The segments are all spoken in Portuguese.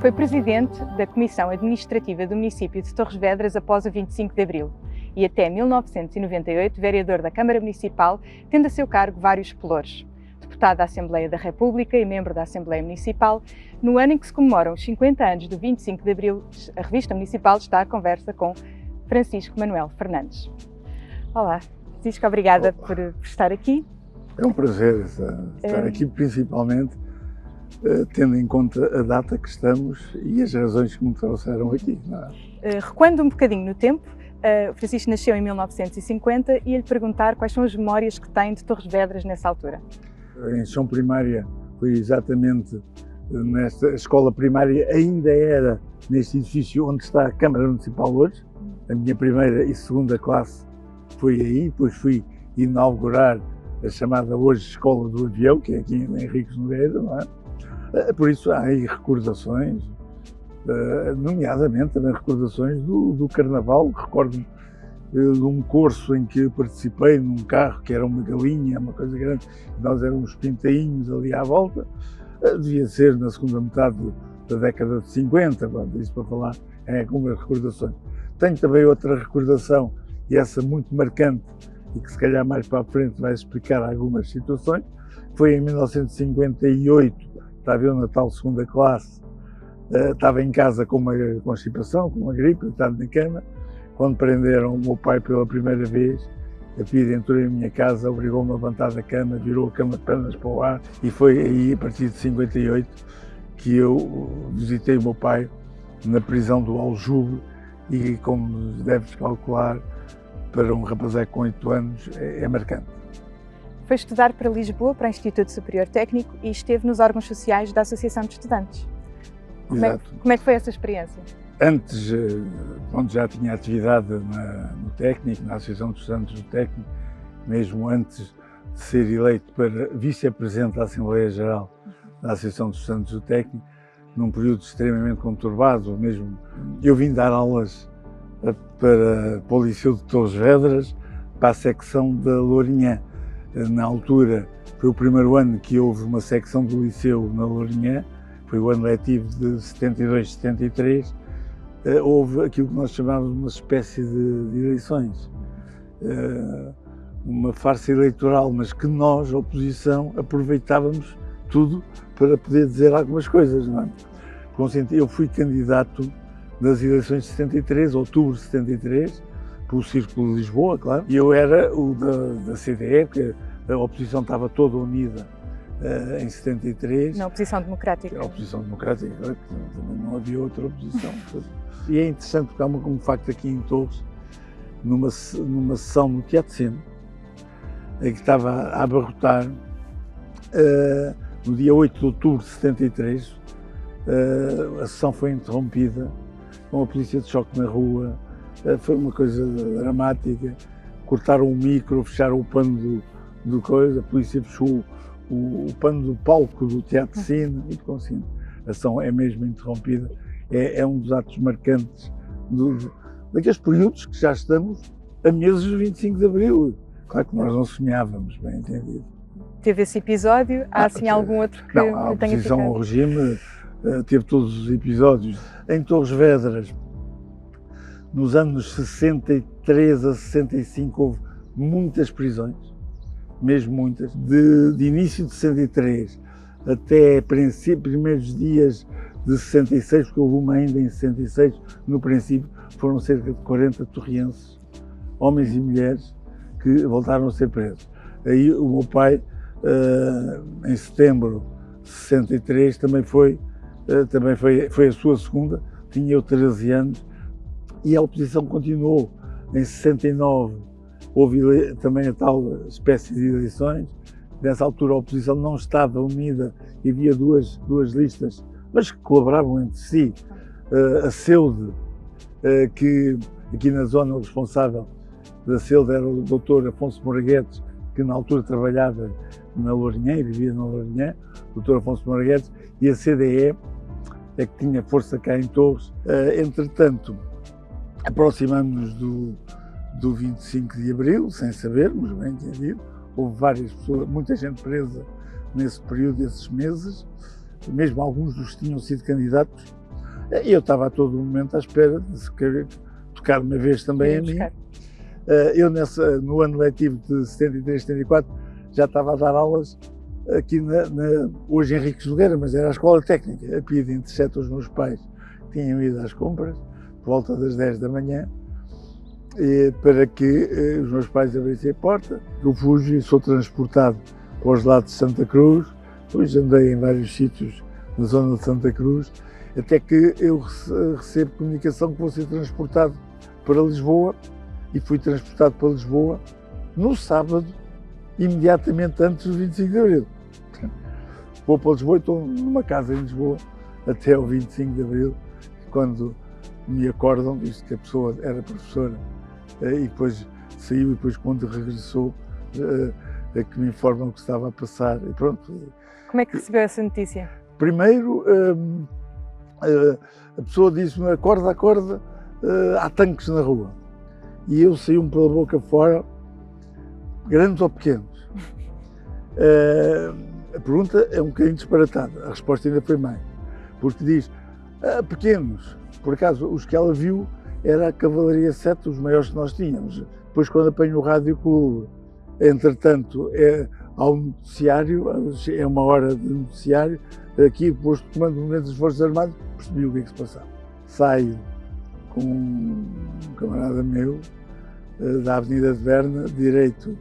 Foi presidente da Comissão Administrativa do município de Torres Vedras após o 25 de Abril e até 1998 vereador da Câmara Municipal, tendo a seu cargo vários pelouros. Deputado da Assembleia da República e membro da Assembleia Municipal, no ano em que se comemoram os 50 anos do 25 de Abril, a Revista Municipal está à conversa com Francisco Manuel Fernandes. Olá, Francisco, obrigada por estar aqui. É um prazer estar aqui, principalmente tendo em conta a data que estamos e as razões que me trouxeram aqui. Recuando um bocadinho no tempo, o Francisco nasceu em 1950 e lhe perguntar quais são as memórias que tem de Torres Vedras nessa altura. A instrução primária foi exatamente nesta escola primária, ainda era neste edifício onde está a Câmara Municipal hoje. A minha primeira e segunda classe foi aí, depois fui inaugurar a chamada hoje Escola do Avião, que é aqui em Henriques Nogueira, não é? Por isso há aí recordações, nomeadamente também recordações do Carnaval. Recordo-me de um curso em que participei num carro que era uma galinha, uma coisa grande, nós éramos pintainhos ali à volta. Devia ser na segunda metade da década de 50, isso para falar em algumas recordações. Tenho também outra recordação, e essa muito marcante, e que se calhar mais para a frente vai explicar algumas situações. Foi em 1958, estava eu na tal segunda classe, estava em casa com uma constipação, com uma gripe, estava na cama, quando prenderam o meu pai pela primeira vez. A PIDE entrou em minha casa, obrigou-me a levantar da cama, virou a cama de pernas para o ar, e foi aí, a partir de 58, que eu visitei o meu pai na prisão do Aljube, e como deves calcular, para um rapazeco com 8 anos, é marcante. Foi estudar para Lisboa, para o Instituto Superior Técnico, e esteve nos órgãos sociais da Associação de Estudantes. Como é que foi essa experiência? Antes, quando já tinha atividade no técnico, na Associação de Estudantes do Técnico, mesmo antes de ser eleito para vice-presidente da Assembleia Geral da Associação de Estudantes do Técnico, num período extremamente conturbado, mesmo eu vim dar aulas para o Liceu de Torres Vedras, para a secção da Lourinhã. Na altura, foi o primeiro ano que houve uma secção do Liceu na Lourinhã, foi o ano letivo de 72-73, houve aquilo que nós chamávamos uma espécie de eleições, uma farsa eleitoral, mas que nós, a oposição, aproveitávamos tudo para poder dizer algumas coisas, não é? Eu fui candidato das eleições de 73, outubro de 73, pelo Círculo de Lisboa, claro, e eu era o da CDE, porque a oposição estava toda unida em 73. Na oposição democrática. A oposição democrática, claro, que também não havia outra oposição. E é interessante porque há um facto aqui em Torres, numa sessão no Teatro Cine, em que estava a abarrotar, no dia 8 de outubro de 73, a sessão foi interrompida com a polícia de choque na rua. Foi uma coisa dramática, cortaram o micro, fecharam o pano do coisa, a polícia fechou o pano do palco do Teatro Cine, e assim, a ação é mesmo interrompida. É um dos atos marcantes daqueles períodos que já estamos a meses do 25 de Abril. Claro que nós não sonhávamos, bem entendido. Teve esse episódio? Há assim algum outro que não, a oposição ao regime teve todos os episódios. Em Torres Vedras, nos anos 63 a 65 houve muitas prisões, mesmo muitas. De início de 63 até primeiros dias de 66, porque houve uma ainda em 66, no princípio foram cerca de 40 torrienses, homens e mulheres, que voltaram a ser presos. Aí o meu pai, em setembro de 63, também foi a sua segunda, tinha eu 13 anos, e a oposição continuou. Em 69 houve também a tal espécie de eleições. Nessa altura a oposição não estava unida e havia duas listas, mas que colaboravam entre si. A CEUD, que aqui na zona o responsável da CEUD era o Dr. Afonso Moraguetes, que na altura trabalhava na Lourinhã e vivia na Lourinhã, o Dr. Afonso Moraguetes, e a CDE, que tinha força cá em Torres. Entretanto, aproximamos-nos do 25 de Abril, sem sabermos, bem entendido. Houve várias pessoas, muita gente presa nesse período, esses meses, mesmo alguns dos que tinham sido candidatos E eu estava a todo momento à espera de se querer tocar uma vez também a mim. Eu no ano letivo de 73, 74, já estava a dar aulas aqui hoje Henriques Nogueira, mas era a escola técnica, a pedir interceto aos meus pais, que tinham ido às compras, por volta das 10 da manhã, para que os meus pais abrissem a porta. Eu fujo e sou transportado para os lados de Santa Cruz, depois andei em vários sítios na zona de Santa Cruz, até que eu recebo comunicação que vou ser transportado para Lisboa, e fui transportado para Lisboa no sábado, imediatamente antes do 25 de Abril. Vou para Lisboa e estou numa casa em Lisboa até ao 25 de Abril, quando me acordam, visto que a pessoa era professora, e depois saiu, e depois quando regressou, é que me informam que estava a passar, e pronto. Como é que recebeu essa notícia? Primeiro, a pessoa disse-me, acorda, há tanques na rua. E eu saí-me pela boca fora, grandes ou pequenos? A pergunta é um bocadinho disparatada, a resposta ainda foi mais, porque diz, pequenos. Por acaso, os que ela viu era a Cavalaria 7, os maiores que nós tínhamos. Depois, quando apanho o Rádio Clube, entretanto, há um noticiário, é uma hora de noticiário, aqui posto de comando das Forças Armadas, percebi o que é que se passava. Saio com um camarada meu da Avenida de Berna, direito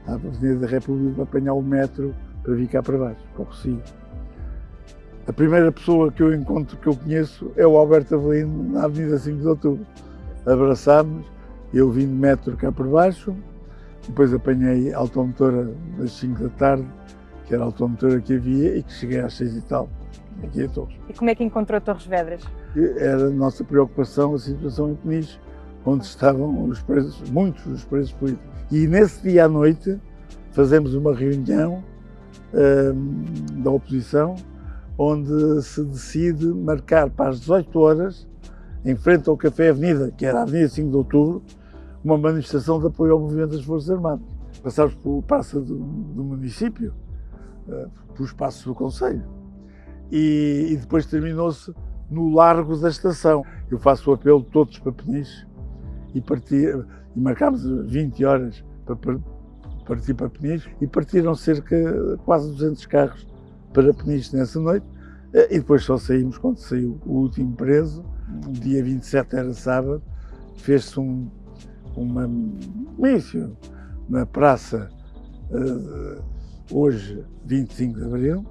à Avenida da República, para apanhar o metro para vir cá para baixo, para o Rossio. A primeira pessoa que eu encontro, que eu conheço, é o Alberto Avelino, na Avenida 5 de Outubro. Abraçámos, eu vim de metro cá para baixo, depois apanhei a automotora das 5 da tarde, que era a automotora que havia, e que cheguei às 6 e tal, aqui a Torres. E como é que encontrou Torres Vedras? Era a nossa preocupação a situação em Peniche, onde estavam os presos, muitos dos presos políticos. E nesse dia à noite fazemos uma reunião da oposição, onde se decide marcar para as 18 horas, em frente ao Café Avenida, que era a Avenida 5 de Outubro, uma manifestação de apoio ao movimento das Forças Armadas. Passámos pelo Praça do município, pelo espaço do Conselho, e depois terminou-se no Largo da Estação. Eu faço o apelo todos para Peniche e marcámos 20 horas para partir para Peniche, e partiram quase 200 carros para Peniche nessa noite, e depois só saímos quando saiu o último preso. O dia 27 era sábado, fez-se um comício na praça, hoje 25 de Abril,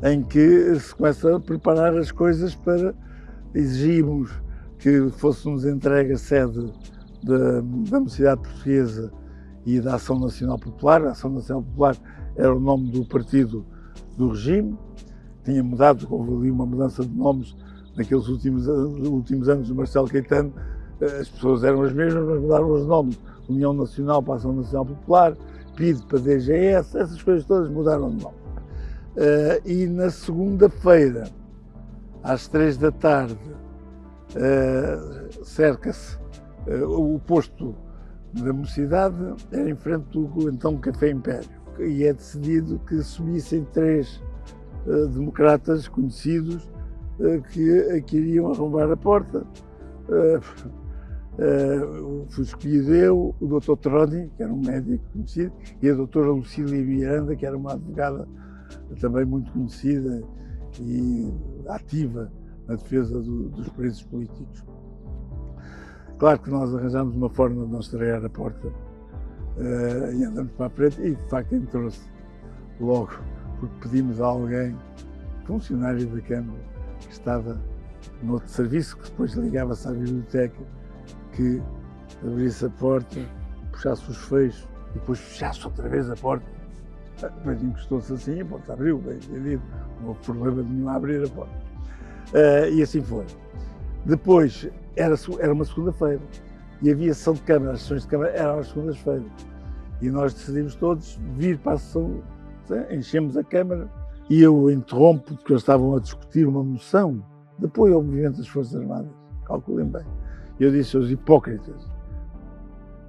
em que se começa a preparar as coisas para exigirmos que fôssemos entregue a sede da Mocidade Portuguesa e da Ação Nacional Popular. A Ação Nacional Popular era o nome do partido do regime, tinha mudado, houve ali uma mudança de nomes naqueles últimos anos do Marcelo Caetano. As pessoas eram as mesmas, mas mudaram os nomes. União Nacional para a Ação Nacional Popular, PIDE para DGS, essas coisas todas mudaram de nome. E na segunda-feira, às 3 da tarde, cerca-se o posto da Mocidade, era em frente do então Café Império, e é decidido que subissem 3 democratas conhecidos que iriam arrombar a porta. Fui escolhido eu, o Dr. Troni, que era um médico conhecido, e a doutora Lucília Miranda, que era uma advogada também muito conhecida e ativa na defesa dos presos políticos. Claro que nós arranjámos uma forma de não estrear a porta, e andamos para a frente, e de facto entrou-se logo, porque pedimos a alguém, funcionário da Câmara, que estava no outro serviço, que depois ligava-se à biblioteca, que abrisse a porta, puxasse os fechos e depois fechasse outra vez a porta. Depois encostou-se assim, a porta abriu, bem entendido, não houve problema nenhum a abrir a porta. E assim foi. Depois, era uma segunda-feira, e havia sessão de Câmara, as sessões de Câmara eram às segundas-feiras. E nós decidimos todos vir para a sessão, enchemos a Câmara, e eu interrompo, porque eles estavam a discutir uma moção de apoio ao movimento das Forças Armadas, calculem bem. E eu disse aos hipócritas,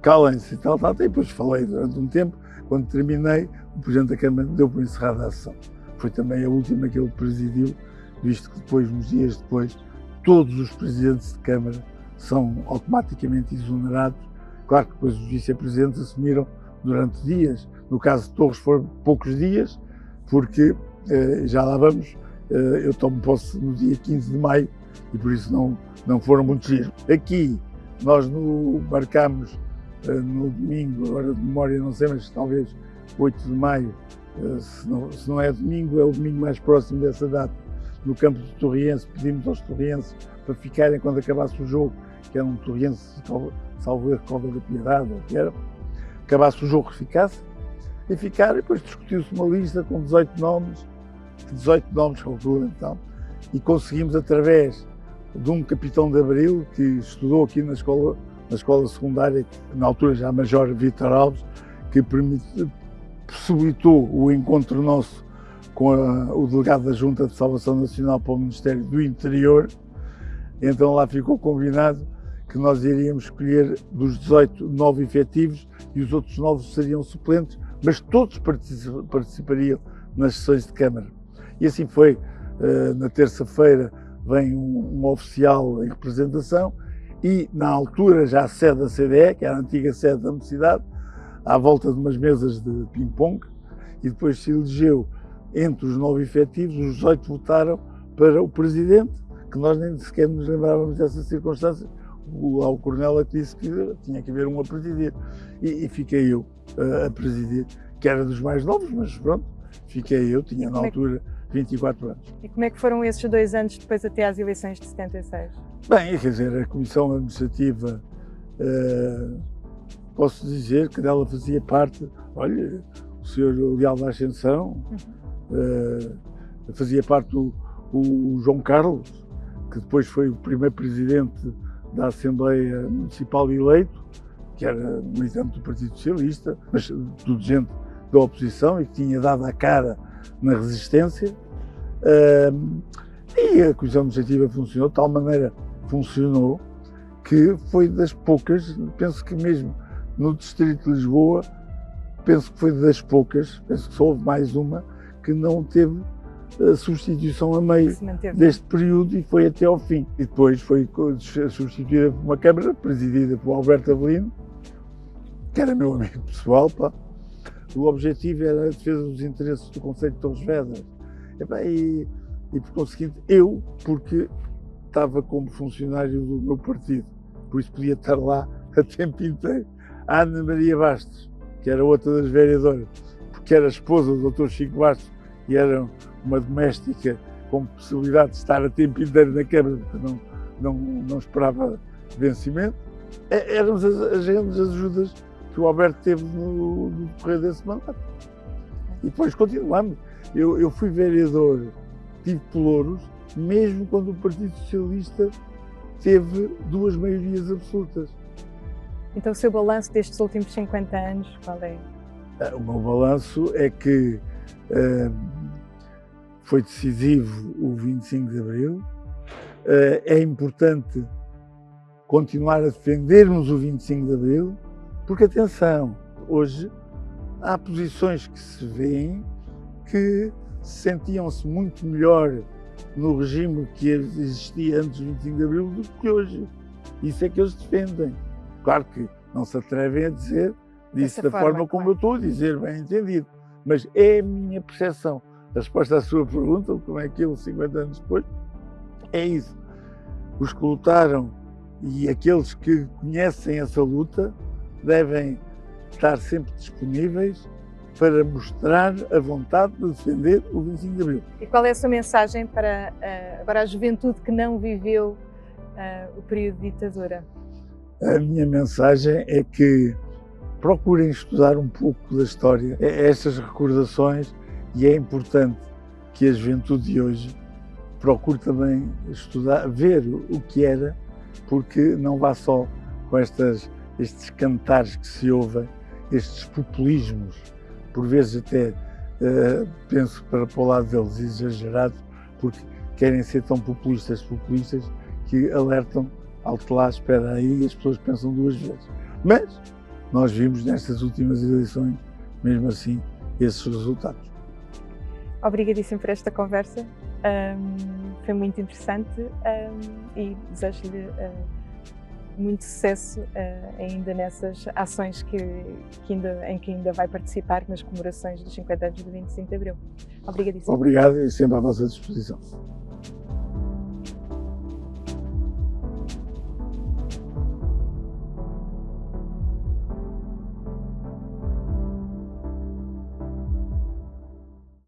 calem-se e tal, e depois falei durante um tempo. Quando terminei, o Presidente da Câmara deu por encerrada a sessão. Foi também a última que ele presidiu, visto que depois, uns dias depois, todos os presidentes de Câmara são automaticamente exonerados. Claro que depois os vice-presidentes assumiram durante dias. No caso de Torres foram poucos dias, porque já lá vamos, eu tomo posse no dia 15 de maio e por isso não foram muitos dias. Aqui nós marcámos no domingo, agora de memória não sei, mas talvez 8 de maio, se não é domingo, é o domingo mais próximo dessa data, no campo do Torriense. Pedimos aos torrienses para ficarem quando acabasse o jogo, que era um Torriense, salvo erro, Cova da Piedade, ou que era, acabasse o jogo, que ficasse, e ficaram, e depois discutiu-se uma lista com 18 nomes, calculo então, e conseguimos, através de um capitão de Abril, que estudou aqui na escola secundária, que na altura já Major Vítor Alves, que possibilitou o encontro nosso com o delegado da Junta de Salvação Nacional para o Ministério do Interior. Então lá ficou combinado que nós iríamos escolher dos 18, 9 efetivos e os outros 9 seriam suplentes, mas todos participariam nas sessões de Câmara. E assim foi. Na terça-feira vem um oficial em representação e, na altura, já a sede da CDE, que era a antiga sede da Universidade, à volta de umas mesas de ping-pong, e depois se elegeu, entre os 9 efetivos, os 18 votaram para o presidente, que nós nem sequer nos lembrávamos dessa circunstância. O coronel que disse que tinha que haver um a presidir, e fiquei eu a presidir, que era dos mais novos, mas pronto, fiquei eu, tinha na altura 24 anos. E como é que foram esses 2 anos depois até às eleições de 76? Bem, quer dizer, a Comissão Administrativa, posso dizer que dela fazia parte, olha, o Sr. Leal da Ascensão, fazia parte o João Carlos, que depois foi o primeiro presidente da Assembleia Municipal eleito, que era militante do Partido Socialista, mas tudo gente da oposição e que tinha dado a cara na resistência. E a Comissão Administrativa funcionou de tal maneira, funcionou, que foi das poucas, penso que mesmo no Distrito de Lisboa, penso que foi das poucas, penso que só houve mais uma, que não teve a substituição a meio deste período e foi até ao fim. E depois foi substituída por uma Câmara presidida por Alberto Avelino, que era meu amigo pessoal. Pá. O objetivo era a defesa dos interesses do Concelho de Torres Vedras. E por conseguinte, eu, porque estava como funcionário do meu partido, por isso podia estar lá a tempo inteiro. A Ana Maria Bastos, que era outra das vereadoras, porque era esposa do Dr. Chico Bastos e era uma doméstica com possibilidade de estar a tempo inteiro na Câmara, porque não esperava vencimento. Eram as grandes ajudas que o Alberto teve no decorrer desse mandato. E depois continuamos. Eu fui vereador, tive pelouros, mesmo quando o Partido Socialista teve 2 maiorias absolutas. Então o seu balanço destes últimos 50 anos, qual é? O meu balanço é que foi decisivo o 25 de Abril. É importante continuar a defendermos o 25 de Abril, porque, atenção, hoje há posições que se veem que sentiam-se muito melhor no regime que existia antes do 25 de Abril do que hoje. Isso é que eles defendem. Claro que não se atrevem a dizer disso da forma como eu estou a dizer, bem entendido. Mas é a minha percepção. A resposta à sua pergunta, como é que eu, 50 anos depois, é isso. Os que lutaram e aqueles que conhecem essa luta devem estar sempre disponíveis para mostrar a vontade de defender o 25 de Abril. E qual é a sua mensagem para agora a juventude que não viveu o período de ditadura? A minha mensagem é que procurem estudar um pouco da história, estas recordações, e é importante que a juventude de hoje procure também estudar, ver o que era, porque não vá só com estes cantares que se ouvem, estes populismos, por vezes até penso para o lado deles exagerados, porque querem ser tão populistas que alertam, alto lá, espera aí, as pessoas pensam 2 vezes. Mas nós vimos nestas últimas eleições, mesmo assim, esses resultados. Obrigadíssimo por esta conversa. foi muito interessante e desejo-lhe muito sucesso ainda nessas ações em que ainda vai participar nas comemorações dos 50 anos do 25 de Abril. Obrigadíssimo. Obrigado e sempre à vossa disposição.